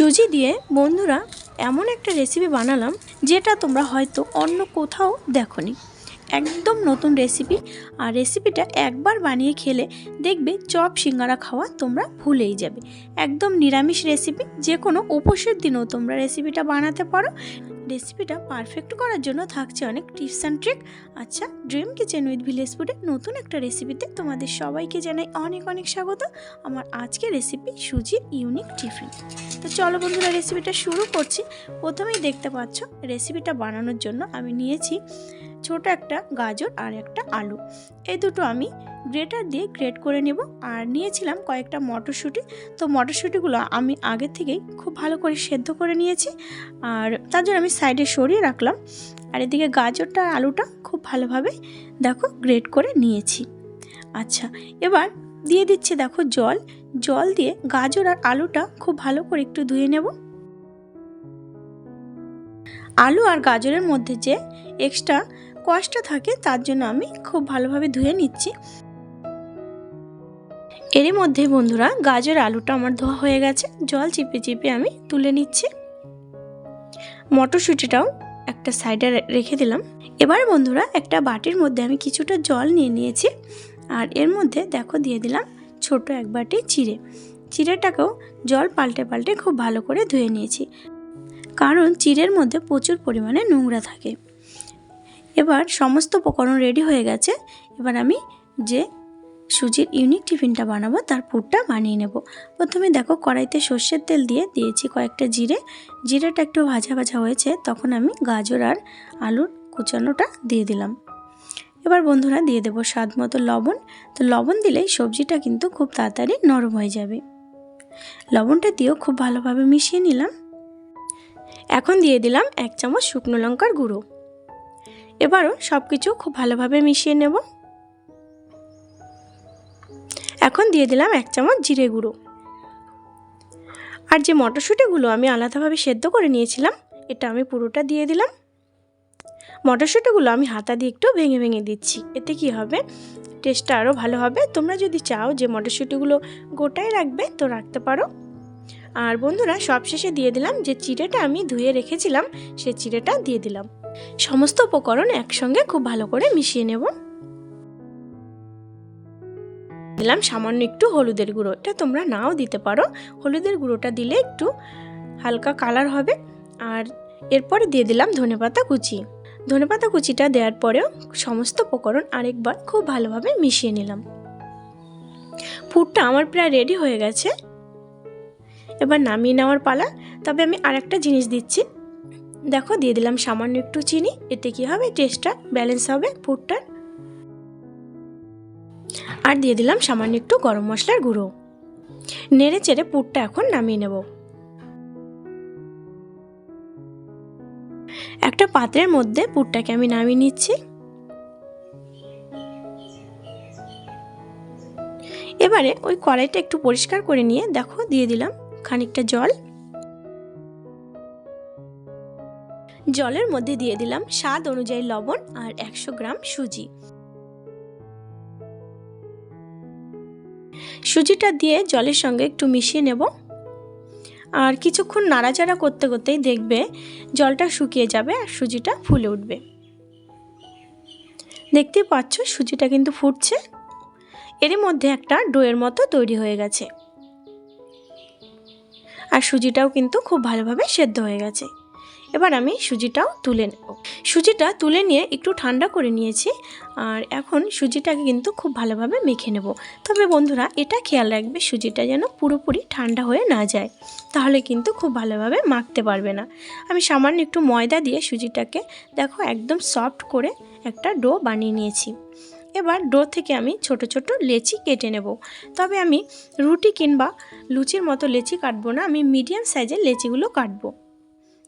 সুজি দিয়ে বন্ধুরা এমন একটা রেসিপি বানালাম যেটা তোমরা হয়তো অন্য কোথাও দেখোনি। একদম নতুন রেসিপি। আর রেসিপিটা একবার বানিয়ে খেলে দেখবে চপ সিঙ্গারা খাওয়া তোমরা ভুলেই যাবে। একদম নিরামিষ রেসিপি, যে কোনো উপোসের দিনেও তোমরা রেসিপিটা বানাতে পারো। রেসিপিটা পারফেক্ট করার জন্য থাকছে অনেক টিপস অ্যান্ড ট্রিক। আচ্ছা, ড্রিম কিচেন উইথ ভিলেজ ফুডের নতুন একটা রেসিপিতে তোমাদের সবাইকে জানাই অনেক অনেক স্বাগত। আমার আজকের রেসিপি সুজির ইউনিক টিফিন। তো চলো বন্ধুরা, রেসিপিটা শুরু করছি। প্রথমেই দেখতে পাচ্ছ রেসিপিটা বানানোর জন্য আমি নিয়েছি ছোট একটা গাজর আর একটা আলু। এই দুটো আমি গ্রেটার দিয়ে গ্রেট করে নেব। আর নিয়েছিলাম কয়েকটা মটরশুঁটি। তো মটরশুঁটিগুলো আমি আগে থেকেই খুব ভালো করে সেদ্ধ করে নিয়েছি, আর তার জন্য আমি সাইডে সরিয়ে রাখলাম। আর এদিকে গাজরটা আর আলুটা খুব ভালোভাবে দেখো গ্রেট করে নিয়েছি। আচ্ছা, এবার দিয়ে দিচ্ছি দেখো জল দিয়ে গাজর আর আলুটা খুব ভালো করে একটু ধুয়ে নেব। আলু আর গাজরের মধ্যে যে এক্সট্রা কষটা থাকে তার জন্য আমি খুব ভালোভাবে ধুয়ে নিচ্ছি। এরই মধ্যে বন্ধুরা গাজর আলুটা আমার ধোয়া হয়ে গেছে, জল চিপে চিপে আমি তুলে নিচ্ছি। মটরশুঁটিটাও একটা সাইডে রেখে দিলাম। এবার বন্ধুরা একটা বাটির মধ্যে আমি কিছুটা জল নিয়ে নিয়েছি, আর এর মধ্যে দেখো দিয়ে দিলাম ছোট এক বাটি চিড়েটাকেও জল পাল্টে পাল্টে খুব ভালো করে ধুয়ে নিয়েছি, কারণ চিড়ের মধ্যে প্রচুর পরিমাণে নোংরা থাকে। এবার সমস্ত উপকরণ রেডি হয়ে গেছে। এবার আমি যে সুজির ইউনিক টিফিনটা বানাবো তার পুরটা বানিয়ে নেব। প্রথমে দেখো কড়াইতে সর্ষের তেল দিয়ে দিয়েছি কয়েকটা জিরেটা একটু ভাজা ভাজা হয়েছে, তখন আমি গাজর আর আলুর কুচানোটা দিয়ে দিলাম। এবার বন্ধুরা দিয়ে দেবো স্বাদ মতো লবণ। তো লবণ দিলেই সবজিটা কিন্তু খুব তাড়াতাড়ি নরম হয়ে যাবে। লবণটা দিয়েও খুব ভালোভাবে মিশিয়ে নিলাম। এখন দিয়ে দিলাম 1 চামচ শুকনো লঙ্কার গুঁড়ো। এবারও সব কিছু খুব ভালোভাবে মিশিয়ে নেব। এখন দিয়ে দিলাম 1 চামচ জিরে গুঁড়ো। আর যে মটরশুঁটিগুলো আমি আলাদাভাবে সেদ্ধ করে নিয়েছিলাম, এটা আমি পুরোটা দিয়ে দিলাম। মটরশুঁটিগুলো আমি হাতা দিয়ে একটু ভেঙে ভেঙে দিচ্ছি, এতে কি হবে, টেস্টটা আরও ভালো হবে। তোমরা যদি চাও যে মটরশুঁটিগুলো গোটাই রাখবে তো রাখতে পারো। আর বন্ধুরা সবশেষে দিয়ে দিলাম যে চিড়েটা আমি ধুয়ে রেখেছিলাম, সে চিড়েটা দিয়ে দিলাম। সমস্ত উপকরণ একসঙ্গে খুব ভালো করে মিশিয়ে নেব। দিলাম সামান্য একটু হলুদের গুঁড়ো, এটা তোমরা নাও দিতে পারো। হলুদের গুঁড়োটা দিলে একটু হালকা কালার হবে। আর এরপরে দিয়ে দিলাম ধনেপাতা কুচিটা দেওয়ার পরেও সমস্ত উপকরণ আরেকবার খুব ভালোভাবে মিশিয়ে নিলাম। পুরটা আমার প্রায় রেডি হয়ে গেছে। এবার নামিয়ে নেওয়ার পালা। তবে আমি আরেকটা জিনিস দিচ্ছি, দেখো দিয়ে দিলাম সামান্য একটু চিনি। এতে কি হবে, টেস্টটা ব্যালেন্স হবে পুরটার। আর দিয়ে দিলাম সামান্য একটু গরম মশলার গুঁড়ো। নেড়ে চেড়ে পুরটা এখন নামিয়ে নেব। একটা পাত্রের মধ্যে পুরটাকে আমি নামিয়ে নিচ্ছি। এবারে ওই কড়াইটা একটু পরিষ্কার করে নিয়ে দেখো দিয়ে দিলাম খানিকটা জলের মধ্যে দিয়ে দিলাম স্বাদ অনুযায়ী লবণ আর 100 গ্রাম সুজিটা দিয়ে জলের সঙ্গে একটু মিশিয়ে নেব। আর কিছুক্ষণ নাড়াচাড়া করতে করতেই দেখবে জলটা শুকিয়ে যাবে আর সুজিটা ফুলে উঠবে। দেখতেই পাচ্ছ সুজিটা কিন্তু ফুটছে। এর মধ্যে একটা ডোয়ের মতো তৈরি হয়ে গেছে, আর সুজিটাও কিন্তু খুব ভালোভাবে সেদ্ধ হয়ে গেছে। এবার আমি সুজিটাও তুলে নেব। সুজিটা তুলে নিয়ে একটু ঠান্ডা করে নিয়েছি। আর এখন সুজিটাকে কিন্তু খুব ভালোভাবে মেখে নেব। তবে বন্ধুরা এটা খেয়াল রাখবে সুজিটা যেন পুরোপুরি ঠান্ডা হয়ে না যায়, তাহলে কিন্তু খুব ভালোভাবে মাখতে পারবে না। আমি সামান্য একটু ময়দা দিয়ে সুজিটাকে দেখো একদম সফট করে একটা ডো বানিয়ে নিয়েছি। এবার ডো থেকে আমি ছোট ছোট লেচি কেটে নেব। তবে আমি রুটি কিংবা লুচির মতো লেচি কাটবো না, আমি মিডিয়াম সাইজের লেচিগুলো কাটবো।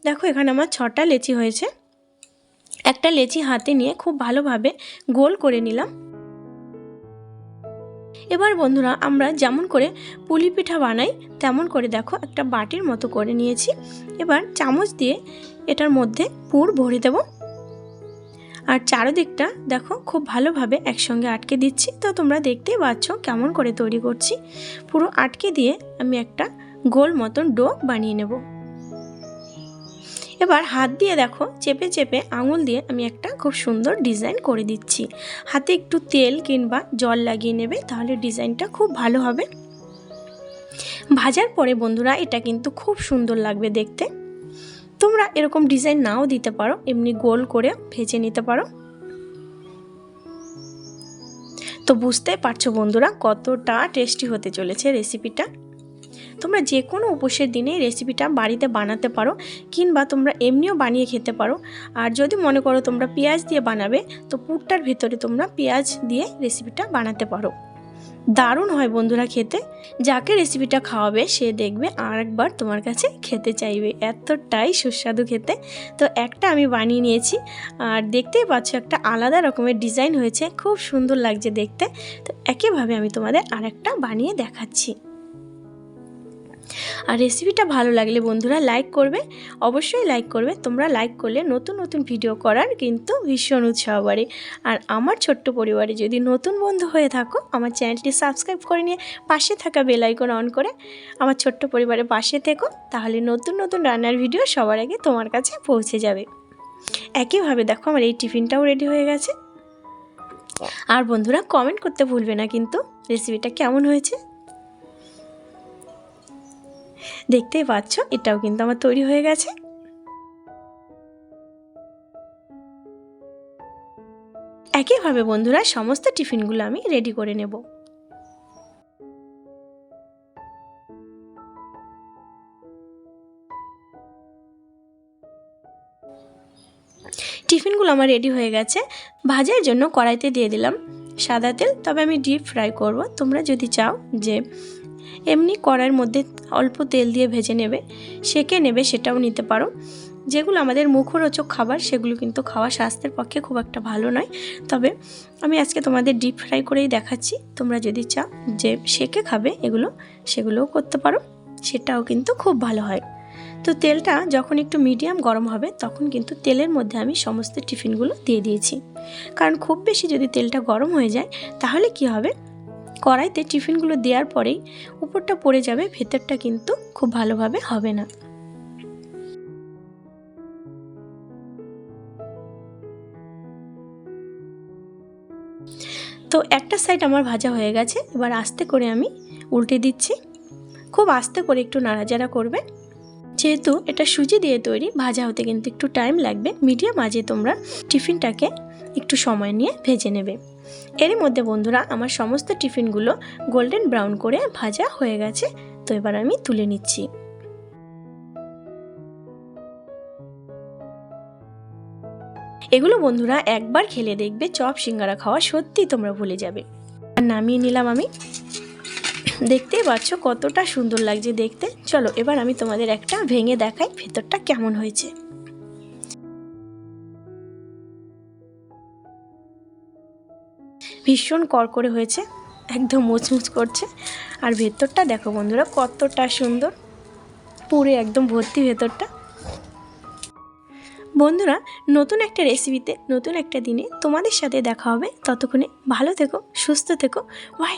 দেখো এখানে আমার 6টা লেচি হয়েছে। একটা লেচি হাতে নিয়ে খুব ভালোভাবে গোল করে নিলাম। এবার বন্ধুরা আমরা যেমন করে পুলি পিঠা বানাই তেমন করে দেখো একটা বাটির মতো করে নিয়েছি। এবার চামচ দিয়ে এটার মধ্যে পুর ভরে দেব। আর চারদিকটা দেখো খুব ভালোভাবে একসঙ্গে আটকে দিচ্ছি। তো তোমরা দেখতেই পাচ্ছ কেমন করে তৈরি করছি। পুরো আটকে দিয়ে আমি একটা গোল মতন ডো বানিয়ে নেব। এবার হাত দিয়ে দেখো চেপে চেপে আঙুল দিয়ে আমি একটা খুব সুন্দর ডিজাইন করে দিচ্ছি। হাতে একটু তেল কিংবা জল লাগিয়ে নেবে, তাহলে ডিজাইনটা খুব ভালো হবে। ভাজার পরে বন্ধুরা এটা কিন্তু খুব সুন্দর লাগবে দেখতে। তোমরা এরকম ডিজাইন নাও দিতে পারো, এমনি গোল করে ভেজে নিতে পারো। তো বুঝতেই পারছো বন্ধুরা কতটা টেস্টি হতে চলেছে রেসিপিটা। তোমরা যে কোনো উপোসের দিনে রেসিপিটা বাড়িতে বানাতে পারো, কিংবা তোমরা এমনিও বানিয়ে খেতে পারো। আর যদি মনে করো তোমরা পেঁয়াজ দিয়ে বানাবে, তো পুরটার ভিতরে তোমরা পেঁয়াজ দিয়ে রেসিপিটা বানাতে পারো। দারুণ হয় বন্ধুরা খেতে। যাকে রেসিপিটা খাওয়াবে সে দেখবে আর একবার তোমার কাছে খেতে চাইবে, এতটাই সুস্বাদু খেতে। তো একটা আমি বানিয়ে নিয়েছি, আর দেখতেই পাচ্ছ একটা আলাদা রকমের ডিজাইন হয়েছে, খুব সুন্দর লাগছে দেখতে। তো একইভাবে আমি তোমাদের আরেকটা বানিয়ে দেখাচ্ছি। আর রেসিপিটা ভালো লাগলে বন্ধুরা লাইক করবে, অবশ্যই লাইক করবে। তোমরা লাইক করলে নতুন নতুন ভিডিও করার কিন্তু ভীষণ উৎসাহ বাড়ে। আর আমার ছোট্ট পরিবারে যদি নতুন বন্ধু হয়ে থাকো, আমার চ্যানেলটি সাবস্ক্রাইব করে নিয়ে পাশে থাকা বেল আইকন অন করে আমার ছোট্ট পরিবারের পাশে থেকো, তাহলে নতুন নতুন রান্নার ভিডিও সবার আগে তোমার কাছে পৌঁছে যাবে। একইভাবে দেখো আমার এই টিফিনটাও রেডি হয়ে গেছে। আর বন্ধুরা কমেন্ট করতে ভুলবে না কিন্তু রেসিপিটা কেমন হয়েছে। দেখতেই পাচ্ছ এটাও কিন্তু আমার তৈরি হয়ে গেছে। একইভাবে বন্ধুরা সমস্ত টিফিনগুলো আমি রেডি করে নেব। টিফিনগুলো আমার রেডি হয়ে গেছে। ভাজার জন্য কড়াইতে দিয়ে দিলাম সাদা তেল, তবে আমি ডিপ ফ্রাই করব। তোমরা যদি চাও যে এমনি কড়াইয়ের মধ্যে অল্প তেল দিয়ে ভেজে নেবে, সেঁকে নেবে, সেটাও নিতে পারো। যেগুলো আমাদের মুখরোচক খাবার সেগুলো কিন্তু খাওয়া স্বাস্থ্যের পক্ষে খুব একটা ভালো নয়, তবে আমি আজকে তোমাদের ডিপ ফ্রাই করেই দেখাচ্ছি। তোমরা যদি চাও যে সেঁকে খাবে এগুলো, সেগুলোও করতে পারো, সেটাও কিন্তু খুব ভালো হয়। তো তেলটা যখন একটু মিডিয়াম গরম হবে তখন কিন্তু তেলের মধ্যে আমি সমস্ত টিফিনগুলো দিয়ে দিয়েছি। কারণ খুব বেশি যদি তেলটা গরম হয়ে যায় তাহলে কি হবে, কড়াইতে টিফিনগুলো দেওয়ার পরেই উপরটা পড়ে যাবে, ভেতরটা কিন্তু খুব ভালোভাবে হবে না। তো একটা সাইড আমার ভাজা হয়ে গেছে, এবার আস্তে করে আমি উল্টে দিচ্ছি। খুব আস্তে করে একটু নাড়াচাড়া করবে, যেহেতু এটা সুজি দিয়ে তৈরি, ভাজা হতে কিন্তু একটু টাইম লাগবে। মিডিয়াম আঁচে তোমরা টিফিনটাকে একটু সময় নিয়ে ভেজে নেবে। এরই মধ্যে বন্ধুরা আমার সমস্ত টিফিনগুলো গোল্ডেন ব্রাউন করে ভাজা হয়ে গেছে। তো এবার আমি তুলে নিচ্ছি। এগুলো বন্ধুরা একবার খেলে দেখবে চপ সিঙ্গারা খাওয়া সত্যি তোমরা ভুলে যাবে। আর নামিয়ে নিলাম আমি। দেখতেই পাচ্ছ কতটা সুন্দর লাগছে দেখতে। চলো এবার আমি তোমাদের একটা ভেঙে দেখাই ভেতরটা কেমন হয়েছে। ভীষণ করকরে হয়েছে, একদম মুচমুচ করছে। আর ভেতরটা দেখো বন্ধুরা কতটা সুন্দর, পুরো একদম ভর্তি ভেতরটা। বন্ধুরা নতুন একটা রেসিপিতে নতুন একটা দিনে তোমাদের সাথে দেখা হবে। ততক্ষণে ভালো থেকো, সুস্থ থেকো। বাই।